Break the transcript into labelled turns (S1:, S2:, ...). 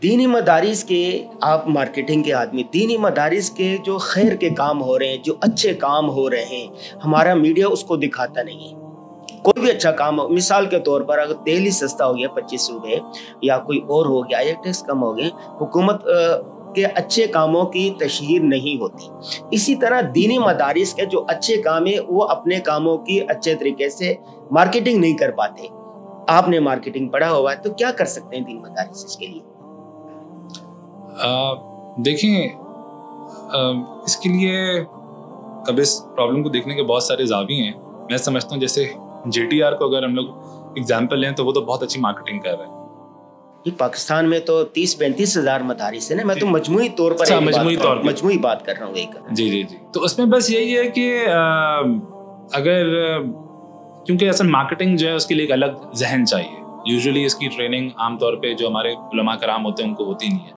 S1: دینی مدارس کے آپ مارکیٹنگ کے آدمی، دینی مدارس کے جو خیر کے کام ہو رہے ہیں، جو اچھے کام ہو رہے ہیں، ہمارا میڈیا اس کو دکھاتا نہیں ہے۔ کوئی بھی اچھا کام ہو، مثال کے طور پر اگر تیل ہی سستا ہو گیا 25 روپے یا کوئی اور ہو گیا یا ٹیکس کم ہو گئے، حکومت کے اچھے کاموں کی تشہیر نہیں ہوتی۔ اسی طرح دینی مدارس کے جو اچھے کام ہیں وہ اپنے کاموں کی اچھے طریقے سے مارکیٹنگ نہیں کر پاتے۔ آپ نے مارکیٹنگ پڑھا ہوا ہے تو کیا کر سکتے ہیں دینی مدارس اس کے لیے؟
S2: دیکھیں، اس کے لیے اب اس پرابلم کو دیکھنے کے بہت سارے زاویے ہیں۔ میں سمجھتا ہوں جیسے جے ٹی آر کو اگر ہم لوگ اگزامپل لیں تو وہ تو بہت اچھی مارکیٹنگ کر رہے ہیں۔
S1: پاکستان میں تو 30-35 ہزار مدارس ہیں نا، میں تو مجموعی طور پر مجموعی بات کر رہا ہوں ایک۔
S2: جی تو اس میں بس یہی ہے کہ اگر کیونکہ اصل مارکیٹنگ جو ہے اس کے لیے ایک الگ ذہن چاہیے۔ یوزولی اس کی ٹریننگ عام طور پہ جو ہمارے علماء کرام ہوتے ہیں ان کو ہوتی نہیں ہے۔